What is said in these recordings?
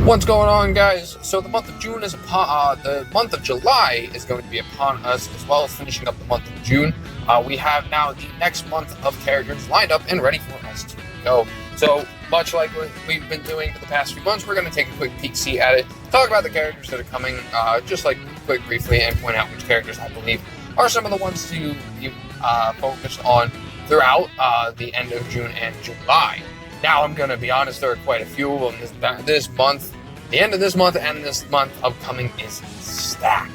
What's going on, guys? So the month of June is the month of July is going to be upon us, as well as finishing up the month of June. We have now the next month of characters lined up and ready for us to go. So much like what we've been doing for the past few months, we're going to take a quick peek-see at it, talk about the characters that are coming, just like quick briefly, and point out which characters I believe are some of the ones to be focused on throughout the end of June and July. Now, I'm going to be honest, there are quite a few of them this month. The end of this month and this month upcoming is stacked.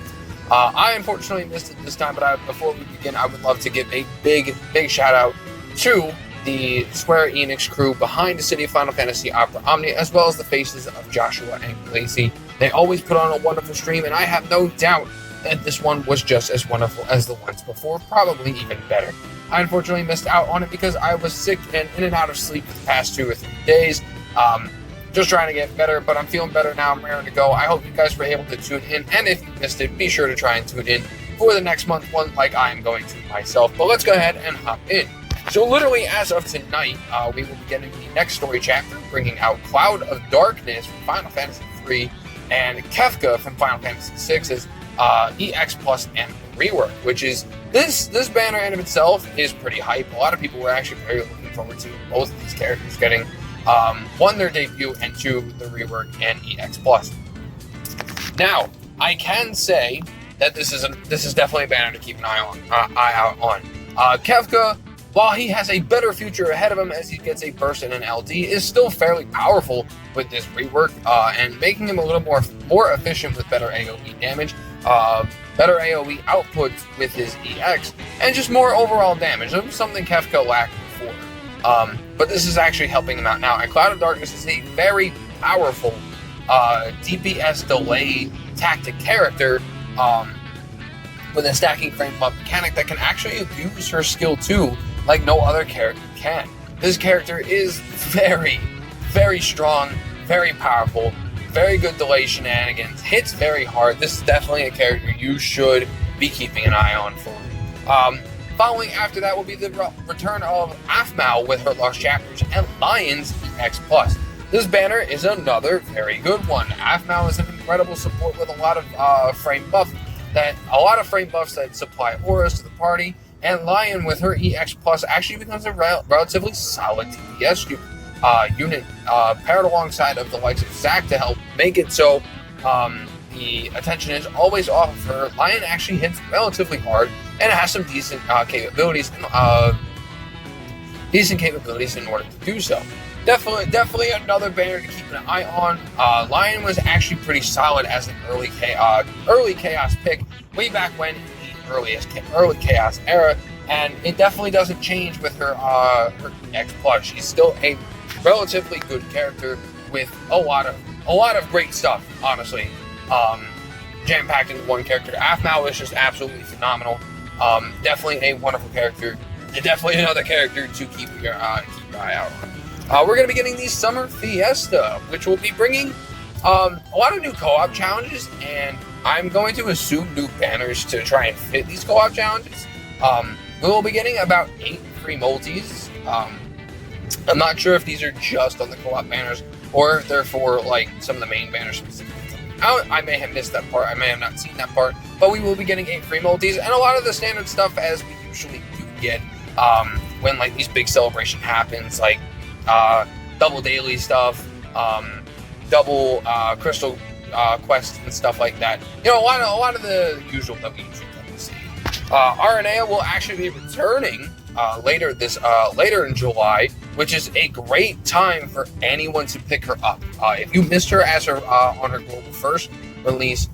I unfortunately missed it this time, but before we begin, I would love to give a big shout out to the Square Enix crew behind the City of Final Fantasy Opera Omni, as well as the faces of Joshua and Lacey. They always put on a wonderful stream, and I have no doubt that this one was just as wonderful as the ones before, probably even better. I unfortunately missed out on it because I was sick and in and out of sleep for the past 2 or 3 days. Just trying to get better, but I'm feeling better now. I'm ready to go. I hope you guys were able to tune in, and if you missed it, be sure to try and tune in for the next month one, like I am going to myself. But let's go ahead and hop in. So literally, as of tonight, we will be getting the next story chapter, bringing out Cloud of Darkness from Final Fantasy III and Kefka from Final Fantasy VI's EX Plus and rework, which is this banner in of itself is pretty hype. A lot of people were actually very looking forward to both of these characters getting one, their debut, and 2, the rework and EX Plus. Now, I can say that this is definitely a banner to keep an eye out on. Kefka, while he has a better future ahead of him as he gets a burst in an LD, is still fairly powerful with this rework, and making him a little more efficient with better AoE damage, better AoE output with his EX, and just more overall damage. It was something Kefka lacked before. But this is actually helping him out now. And Cloud of Darkness is a very powerful DPS delay tactic character with a stacking frame buff mechanic that can actually abuse her skill 2 like no other character can. This character is very strong, very powerful, very good delay shenanigans, hits very hard. This is definitely a character you should be keeping an eye on for. Following after that will be the return of Aphmau with her Lost Chapters and Lion's EX Plus. This banner is another very good one. Aphmau is an incredible support with a lot of frame buffs that supply auras to the party, and Lion with her EX Plus actually becomes a relatively solid DPS unit, paired alongside of the likes of Zack to help make it so the attention is always off of her. Lion actually hits relatively hard and it has some decent capabilities in order to do so. Definitely another banner to keep an eye on. Lion was actually pretty solid as an early chaos pick way back when in the early chaos era, and it definitely doesn't change with her EX Plus. She's still a relatively good character with a lot of great stuff, honestly. Jam-packed into one character. Aphmau is just absolutely phenomenal. Definitely a wonderful character. And definitely another character to keep your eye out on. We're going to be getting the Summer Fiesta, which will be bringing a lot of new co-op challenges, and I'm going to assume new banners to try and fit these co-op challenges. We will be getting about 8 free multis. I'm not sure if these are just on the co-op banners or if they're for like some of the main banners specifically. I may have missed that part. I may have not seen that part, but we will be getting 8 free multis and a lot of the standard stuff as we usually do get when like these big celebration happens, like double daily stuff, double crystal quests and stuff like that. You know, a lot of the usual that we usually get to see. RNA will actually be returning later in July, which is a great time for anyone to pick her up. If you missed her as on her global first release,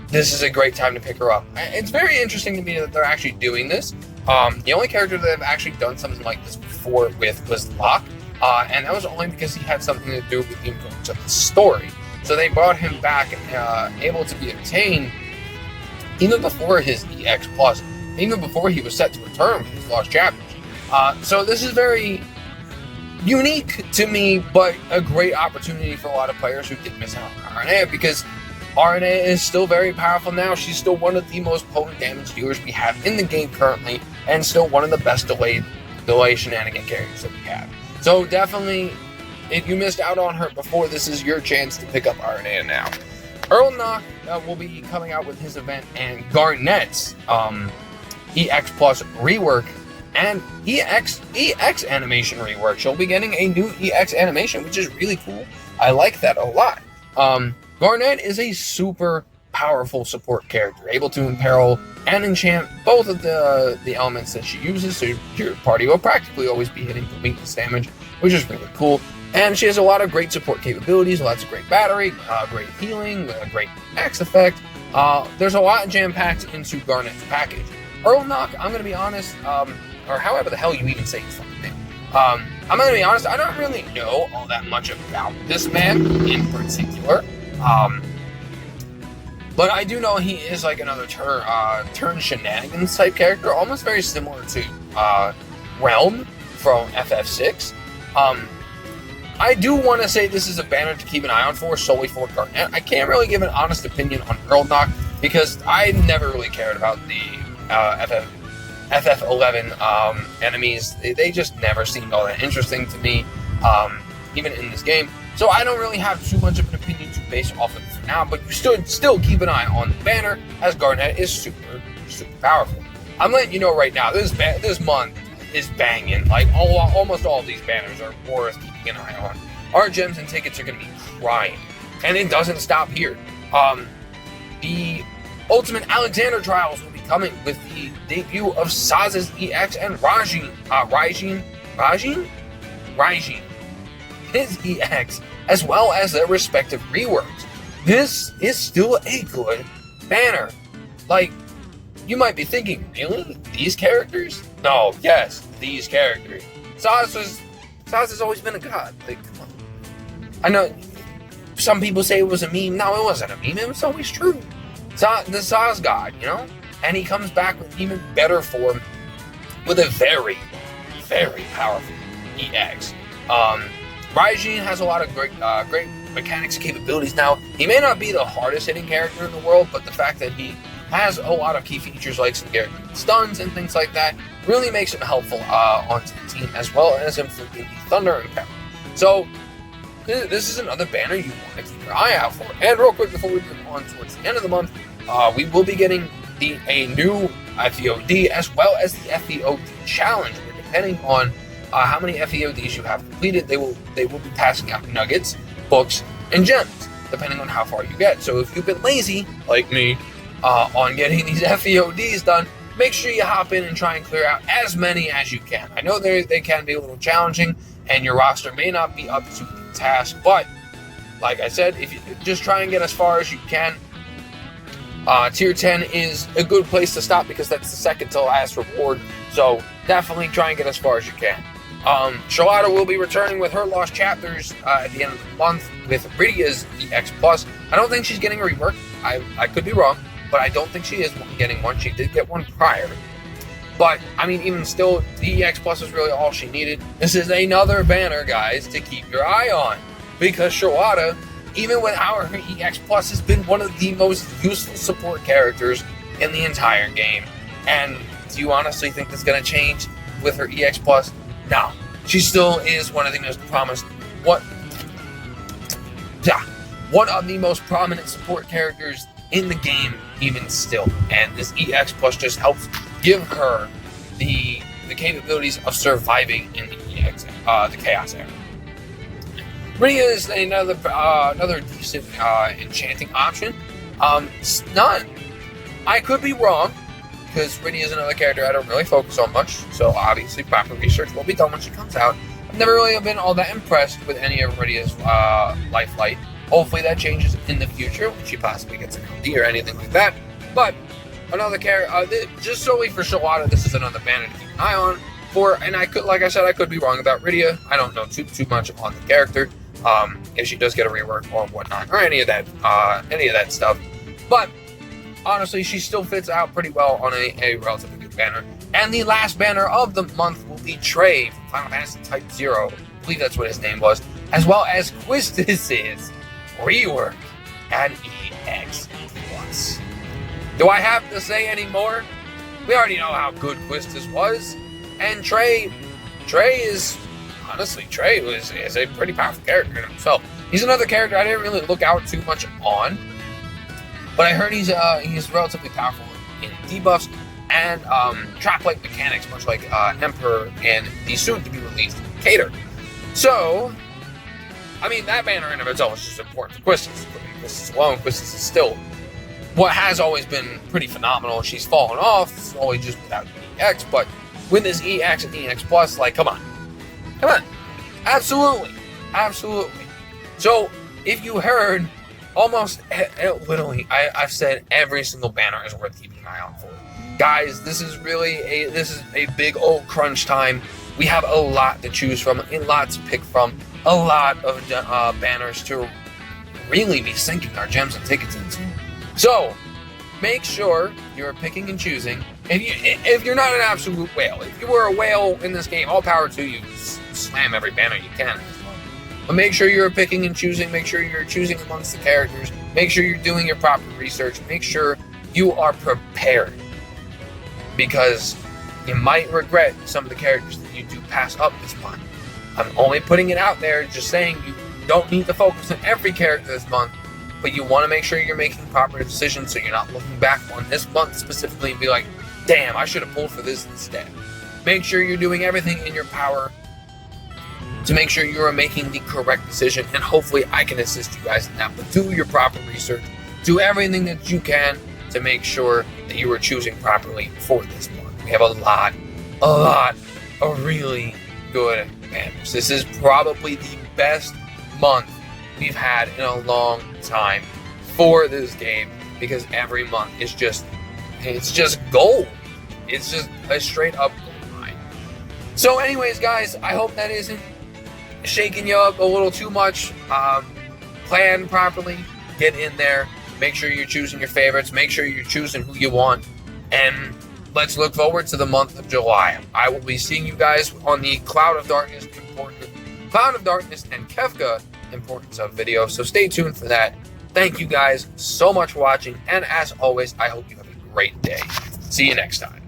this is a great time to pick her up. It's very interesting to me that they're actually doing this. The only character that have actually done something like this before with was Locke, and that was only because he had something to do with the importance of the story. So they brought him back able to be obtained even before his EX Plus, even before he was set to return with his Lost Chapters. So this is very unique to me, but a great opportunity for a lot of players who did miss out on RNA, because RNA is still very powerful now. She's still one of the most potent damage dealers we have in the game currently, and still one of the best delay shenanigan characters that we have. So definitely if you missed out on her before, this is your chance to pick up RNA now. Earl Knock will be coming out with his event, and Garnett's EX Plus rework and EX animation rework. She'll be getting a new EX animation, which is really cool. I like that a lot. Garnett is a super powerful support character, able to imperil and enchant both of the elements that she uses, so your party will practically always be hitting for weakness damage, which is really cool. And she has a lot of great support capabilities, lots of great battery, great healing, great X effect. There's a lot jam-packed into Garnett's package. Earl Knock, I'm going to be honest, or however the hell you even say his fucking name. I'm going to be honest, I don't really know all that much about this man in particular. But I do know he is like another turn shenanigans type character, almost very similar to Realm from FF6. I do want to say this is a banner to keep an eye out for, solely for Garnett. I can't really give an honest opinion on Earl Knock because I never really cared about the FF11 enemies. They just never seemed all that interesting to me, even in this game. So I don't really have too much of an opinion to base off of it for now, but you still keep an eye on the banner, as Garnett is super powerful. I'm letting you know right now, this month is banging. Like almost all of these banners are worth keeping an eye on. Our gems and tickets are going to be crying, and it doesn't stop here. The Ultimate Alexander Trials will be coming with the debut of Saz's EX and Rajin, his EX, as well as their respective reworks. This is still a good banner. Like, you might be thinking, really? These characters? No, yes, these characters. Saz has always been a god. Like, come on. I know some people say it was a meme. No, it wasn't a meme. It was always true. The Saz god, you know? And he comes back with even better form with a very, very powerful EX. Raijin has a lot of great mechanics and capabilities now. He may not be the hardest hitting character in the world, but the fact that he has a lot of key features like some guaranteed stuns and things like that really makes him helpful onto the team, as well as inflicting the Thunder Impact. So this is another banner you want to keep your eye out for. And real quick, before we move on towards the end of the month, we will be getting a new FEOD as well as the FEOD challenge, where depending on how many FEODs you have completed, they will be passing out nuggets, books, and gems, depending on how far you get. So if you've been lazy, like me, on getting these FEODs done, make sure you hop in and try and clear out as many as you can. I know they can be a little challenging, and your roster may not be up to the task, but like I said, if you just try and get as far as you can, Tier 10 is a good place to stop because that's the second to last reward. So definitely try and get as far as you can. Charlotta will be returning with her Lost Chapters at the end of the month with Rydia's EX Plus. I don't think she's getting a rework. I could be wrong, but I don't think she is getting one. She did get one prior. But, I mean, even still, the EX Plus is really all she needed. This is another banner, guys, to keep your eye on. Because Charlotta, even without her EX Plus, has been one of the most useful support characters in the entire game. And do you honestly think that's going to change with her EX Plus? No. She still is one of the most one of the most prominent support characters in the game, even still. And this EX Plus just helps give her the capabilities of surviving in the Chaos era. Rydia is another decent enchanting option. I could be wrong, because Rydia is another character I don't really focus on much, so obviously proper research will be done when she comes out. I've never really been all that impressed with any of Rydia's Lifeline. Hopefully that changes in the future, when she possibly gets an LD or anything like that. But another character, just solely for Charlotta, this is another banner to keep an eye on for. And I could, like I said, I could be wrong about Rydia. I don't know too much on the character, if she does get a rework or whatnot, or any of that stuff. But honestly, she still fits out pretty well on a relatively good banner. And the last banner of the month will be Trey from Final Fantasy Type 0. I believe that's what his name was. As well as Quistis' rework and EX Plus. Do I have to say any more? We already know how good Quistis was. And Trey is, honestly, Trey is a pretty powerful character in himself. He's another character I didn't really look out too much on, but I heard he's relatively powerful in debuffs and trap-like mechanics, much like Emperor and the soon-to-be-released Cater. So, I mean, that banner in of itself is just important for Quistis. Quistis alone, Quistis is still what has always been pretty phenomenal. She's fallen off, slowly just without EX, but with this EX and EX Plus, like, come on. Absolutely. So, if you heard, almost literally, I've said every single banner is worth keeping an eye out for. Guys, this is a big old crunch time. We have a lot to choose from, a lot to pick from, a lot of banners to really be sinking our gems and tickets into. So, make sure you're picking and choosing. If you're not an absolute whale, if you were a whale in this game, all power to you. Slam every banner you can. But make sure you're picking and choosing. Make sure you're choosing amongst the characters. Make sure you're doing your proper research. Make sure you are prepared, because you might regret some of the characters that you do pass up this month. I'm only putting it out there, just saying you don't need to focus on every character this month, but you want to make sure you're making proper decisions so you're not looking back on this month specifically and be like, damn, I should have pulled for this instead. Make sure you're doing everything in your power to make sure you are making the correct decision, and hopefully I can assist you guys in that. But do your proper research, do everything that you can to make sure that you are choosing properly for this month. We have a lot of really good banners. This is probably the best month we've had in a long time for this game, because every month is just gold. It's just a straight up gold mine. So anyways, guys, I hope that isn't shaking you up a little too much. Plan properly, get in there, make sure you're choosing your favorites, make sure you're choosing who you want, and let's look forward to the month of July. I will be seeing you guys on the Cloud of Darkness and Kefka importance of video, so stay tuned for that. Thank you guys so much for watching, and as always, I hope you have a great day. See you next time.